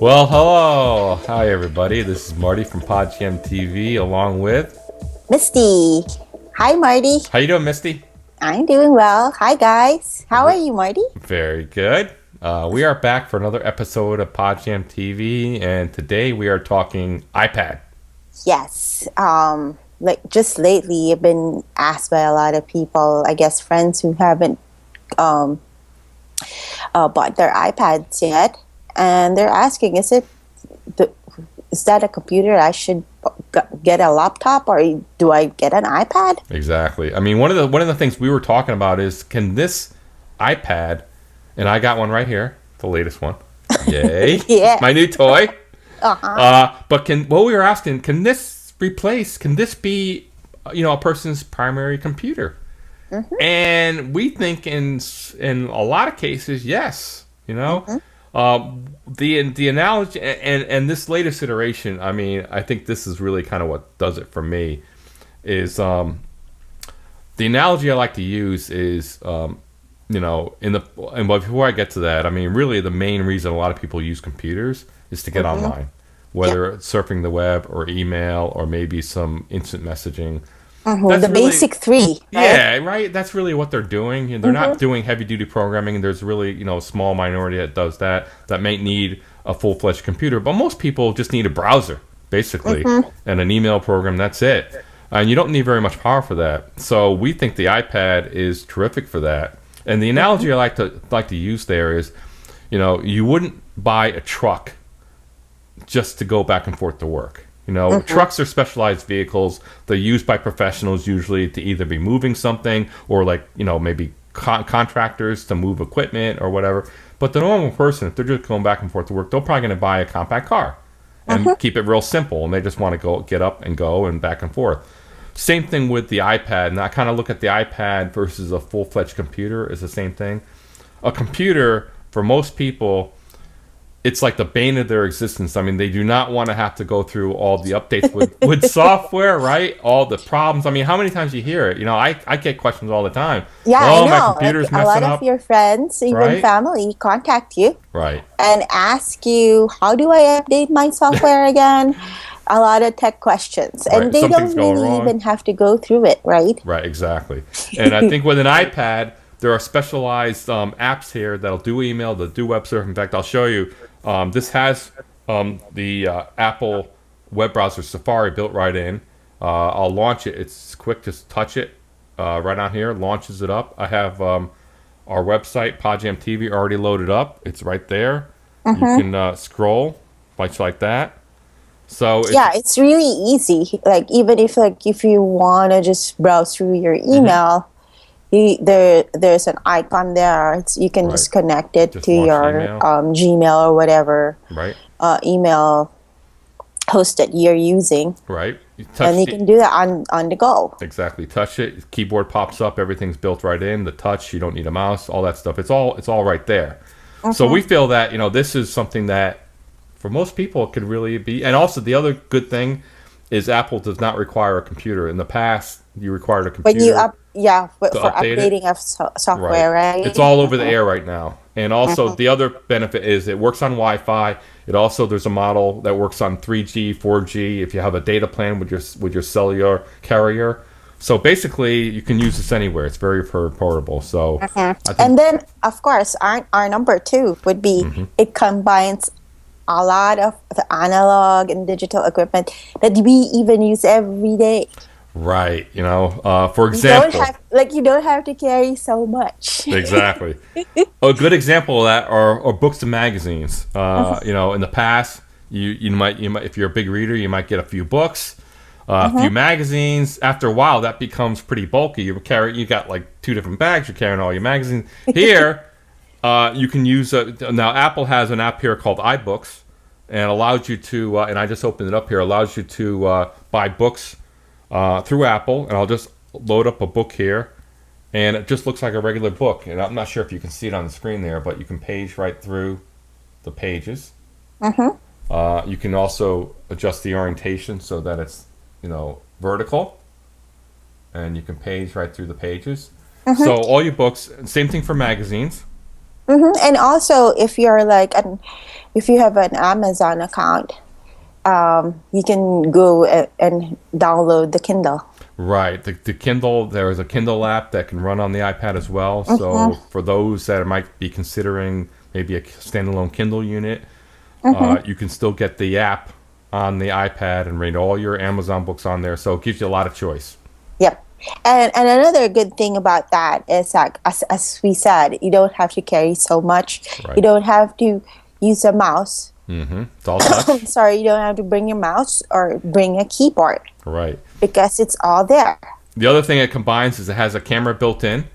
Well, hello. Hi, everybody. This is Marty from PodGM TV, along with... Misty. Hi, Marty. How you doing, Misty? I'm doing well. Hi, guys. How are you, Marty? Very good. We are back for another episode of PodGM TV, and today we are talking iPad. Yes. Like just lately, I've been asked by a lot of people, I guess friends who haven't bought their iPads yet, and they're asking, is that a computer I should get a laptop, or do I get an iPad? Exactly. I mean, one of the things we were talking about is, can this iPad, and I got one right here, the latest one. Yay! Yeah. My new toy. Uh-huh. But what we were asking, can this be, a person's primary computer? Mm-hmm. And we think in a lot of cases, yes. Mm-hmm. The analogy and this latest iteration, I mean, I think this is really kind of what does it for me. Is the analogy I like to use is and before I get to that, I mean, really the main reason a lot of people use computers is to get Mm-hmm. online, whether it's surfing the web or email or maybe some instant messaging. Mm-hmm. That's The really, basic three, right? yeah, right. That's really what they're doing. They're not Mm-hmm. doing heavy duty programming. There's really, a small minority that does that may need a full fledged computer. But most people just need a browser, basically, Mm-hmm. and an email program. That's it. And you don't need very much power for that. So we think the iPad is terrific for that. And the analogy I like to use there is, you wouldn't buy a truck just to go back and forth to work. Trucks are specialized vehicles. They're used by professionals usually to either be moving something or maybe contractors to move equipment or whatever. But the normal person, if they're just going back and forth to work, they're probably going to buy a compact car and keep it real simple. And they just want to get up and go and back and forth. Same thing with the iPad. And I kind of look at the iPad versus a full-fledged computer as the same thing. A computer, for most people, it's like the bane of their existence. I mean, they do not want to have to go through all the updates with software, right? All the problems. I mean, how many times you hear it? I get questions all the time. Yeah, oh, I know. my computer's Like, a messing lot up. of your friends, even Right? family, contact you Right. and ask you, how do I update my software again? A lot of tech questions. Right. And they Something's don't going really wrong. even have to go through it, right? Right, exactly. And I think with an iPad, there are specialized apps here that'll do email, that'll do web surfing. In fact, I'll show you. This has the Apple web browser Safari built right in. I'll launch it. It's quick. Just touch it right on here. Launches it up. I have our website, PodJam TV, already loaded up. It's right there. You can scroll like that. So Yeah, it's really easy. Like, even if you want to just browse through your email, there's an icon there. You can just Right. connect it Just to launch your email. Gmail or whatever Right, email host that you're using, right. You touch and you can do that on the go. exactly. Touch it. Keyboard pops up. Everything's built right in. The touch. You don't need a mouse. All that stuff. It's all right there. So we feel that this is something that for most people it could really be. And also the other good thing is Apple does not require a computer. In the past, you required a computer. When you for update it? updating of software, right? It's all over the air right now. And also the other benefit is it works on Wi-Fi. It also there's a model that works on 3G, 4G if you have a data plan with your cellular carrier. So basically you can use this anywhere. It's very portable. So I think, And then, of course, our number two would be it combines a lot of the analog and digital equipment that we even use every day. right, for example, You don't have to carry so much. exactly. A good example of that are books and magazines. In the past, you might if you're a big reader, you might get a few books, a few magazines. After a while, that becomes pretty bulky. You got like 2 different bags. You're carrying all your magazines. Here, you can use now. Apple has an app here called iBooks, and allows you to. And I just opened it up here. Allows you to buy books through Apple, and I'll just load up a book here. And it just looks like a regular book. And I'm not sure if you can see it on the screen there, but you can page right through the pages. You can also adjust the orientation so that it's, vertical. And you can page right through the pages. So all your books, same thing for magazines. And also, if you're like if you have an Amazon account, you can go and download the Kindle. Right. The Kindle, there is a Kindle app that can run on the iPad as well. So for those that might be considering maybe a standalone Kindle unit, you can still get the app on the iPad and read all your Amazon books on there. So it gives you a lot of choice. Yep. And another good thing about that is that, as we said, you don't have to carry so much. Right. You don't have to use a mouse. It's all touch. Sorry, you don't have to bring your mouse or bring a keyboard. Right. Because it's all there. The other thing it combines is it has a camera built in.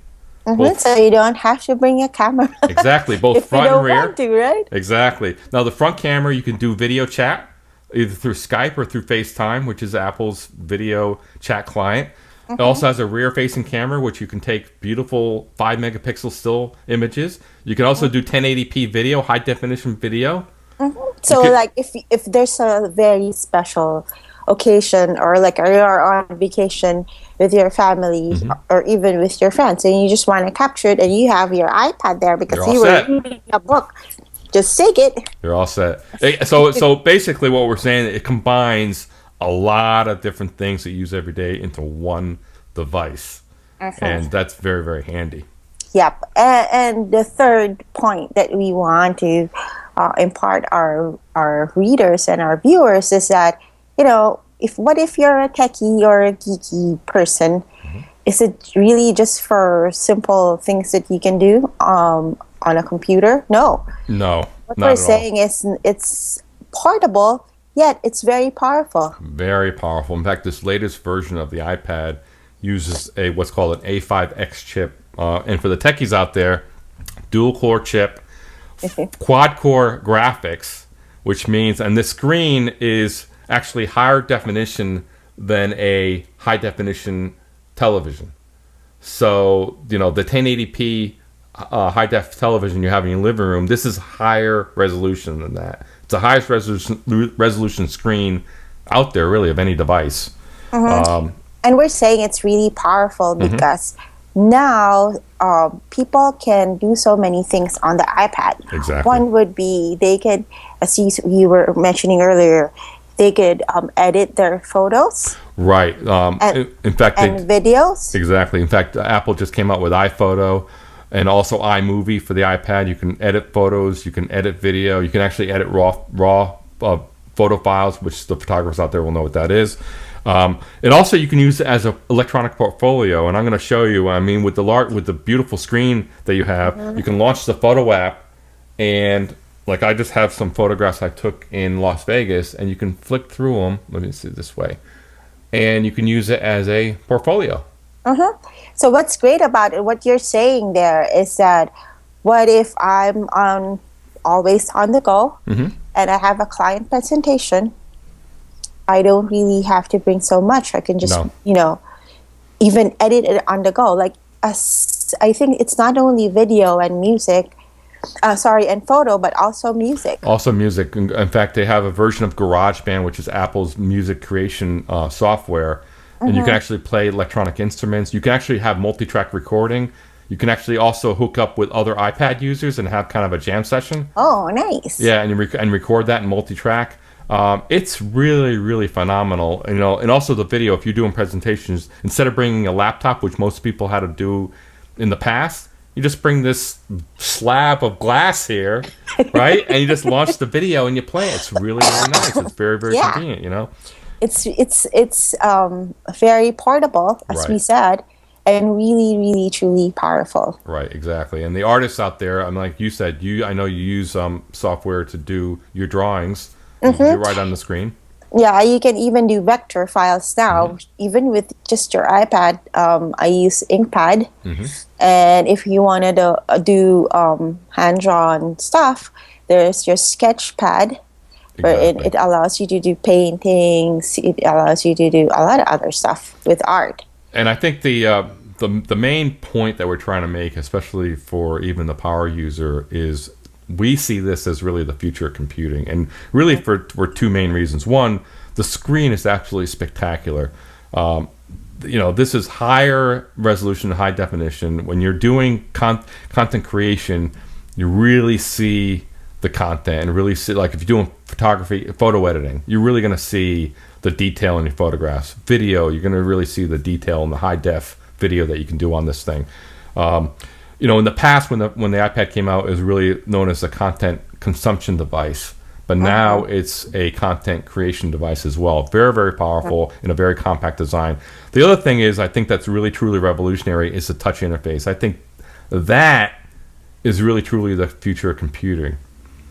So you don't have to bring a camera. Exactly. Both if front you don't and rear. want to, right? Exactly. Now, the front camera, you can do video chat either through Skype or through FaceTime, which is Apple's video chat client. It also has a rear-facing camera, which you can take beautiful 5-megapixel still images. You can also do 1080p video, high-definition video. So, like, if there's a very special occasion, or like you're on vacation with your family or even with your friends, and you just want to capture it, and you have your iPad there because You're all you were set. reading a book, just take it. You're all set. So basically what we're saying, it combines a lot of different things that you use every day into one device. And that's very, very handy. Yep. And the third point that we want to impart our readers and our viewers is that, what if you're a techie or a geeky person? Is it really just for simple things that you can do on a computer? No. What we're saying is it's portable, yet it's very powerful. Very powerful. In fact, this latest version of the iPad uses what's called an A5X chip. And for the techies out there, dual core chip, quad core graphics, which means, and the screen is actually higher definition than a high definition television. So, the 1080p high def television you have in your living room, this is higher resolution than that. It's the highest resolution screen out there, really, of any device. And we're saying it's really powerful because now people can do so many things on the iPad. Exactly. One would be they could, as you were mentioning earlier, they could edit their photos. Right. In fact, videos. Exactly. In fact, Apple just came out with iPhoto and also iMovie for the iPad. You can edit photos. You can edit video. You can actually edit raw photo files, which the photographers out there will know what that is. And also you can use it as an electronic portfolio. And I'm going to show you, with the beautiful screen that you have, you can launch the photo app, and like I just have some photographs I took in Las Vegas, and you can flick through them. Let me see it this way. And you can use it as a portfolio. So what's great about it, what you're saying there is that what if I'm always on the go and I have a client presentation, I don't really have to bring so much. I can just, even edit it on the go. Like, I think it's not only video and music, and photo, but also music. Also music. In fact, they have a version of GarageBand, which is Apple's music creation software. And you can actually play electronic instruments. You can actually have multi-track recording. You can actually also hook up with other iPad users and have kind of a jam session. Oh, nice. Yeah, and record that in multi-track. It's really, really phenomenal. And also the video, if you're doing presentations, instead of bringing a laptop, which most people had to do in the past, you just bring this slab of glass here, right? And you just launch the video and you play it. It's really, really nice. It's very, very convenient, It's very portable, as we said, and really, really, truly powerful. Right, exactly. And the artists out there, like you said, I know you use software to do your drawings. You do right on the screen. Yeah, you can even do vector files now, even with just your iPad. I use InkPad, and if you wanted to do hand-drawn stuff, there's your Sketchpad, where it allows you to do paintings. It allows you to do a lot of other stuff with art. And I think the main point that we're trying to make, especially for even the power user, is we see this as really the future of computing, and really for two main reasons. One, the screen is absolutely spectacular. This is higher resolution, high definition. When you're doing content creation, you really see the content and really see, like if you're doing photography, photo editing, you're really going to see the detail in your photographs. Video, you're going to really see the detail in the high def video that you can do on this thing. In the past, when the iPad came out, it was really known as a content consumption device, but now it's a content creation device as well. Very, very powerful in a very compact design. The other thing is, I think that's really truly revolutionary is the touch interface. I think that is really truly the future of computing.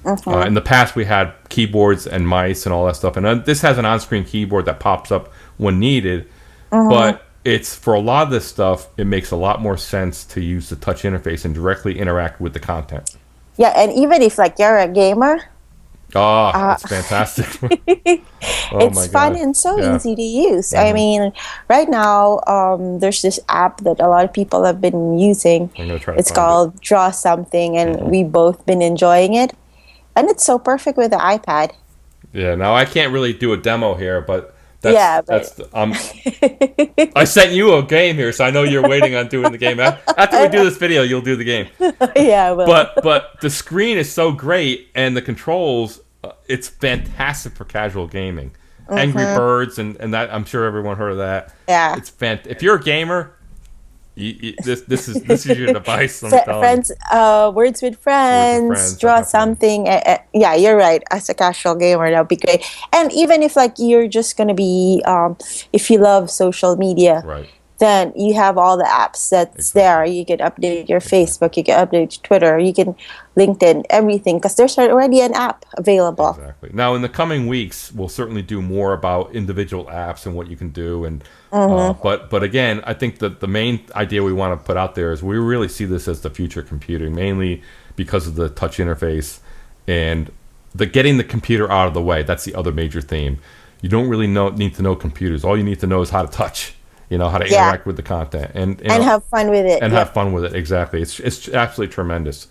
In the past, we had keyboards and mice and all that stuff, and this has an on-screen keyboard that pops up when needed, but it's for a lot of this stuff, it makes a lot more sense to use the touch interface and directly interact with the content. Yeah, and even if like you're a gamer, That's fantastic. it's fun and so easy to use. I mean, right now, there's this app that a lot of people have been using. I'm gonna try it's called Draw Something, and we've both been enjoying it. And it's so perfect with the iPad. Yeah, now I can't really do a demo here, but I sent you a game here, so I know you're waiting on doing the game. After we do this video, you'll do the game. Yeah, well. But the screen is so great, and the controls, it's fantastic for casual gaming. Angry Birds, and that, I'm sure everyone heard of that. Yeah, it's if you're a gamer, this is your device. Friends, words with friends, Draw Something. Yeah, you're right. As a casual gamer, that would be great. And even if like you're just gonna be, if you love social media, right, then you have all the apps that's there. You can update your Facebook, you can update your Twitter, you can LinkedIn, everything, because there's already an app available. Exactly. Now, in the coming weeks, we'll certainly do more about individual apps and what you can do. And but again, I think that the main idea we want to put out there is we really see this as the future of computing, mainly because of the touch interface and getting the computer out of the way. That's the other major theme. You don't really need to know computers. All you need to know is how to touch. How to interact with the content and have fun with it. And have fun with it. Exactly. It's absolutely tremendous.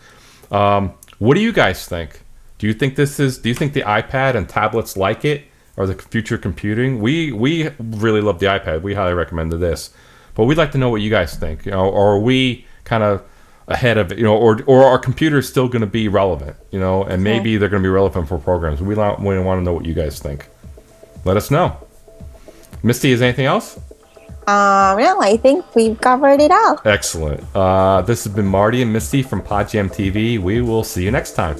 What do you guys think? Do you think the iPad and tablets like it are the future of computing? We really love the iPad. We highly recommend this. But we'd like to know what you guys think. Or are we kind of ahead of it, or are computers still going to be relevant, and maybe they're going to be relevant for programs. We want to know what you guys think. Let us know. Misty, is anything else? No, I think we've covered it all. Excellent. This has been Marty and Misty from PodJam TV. We will see you next time.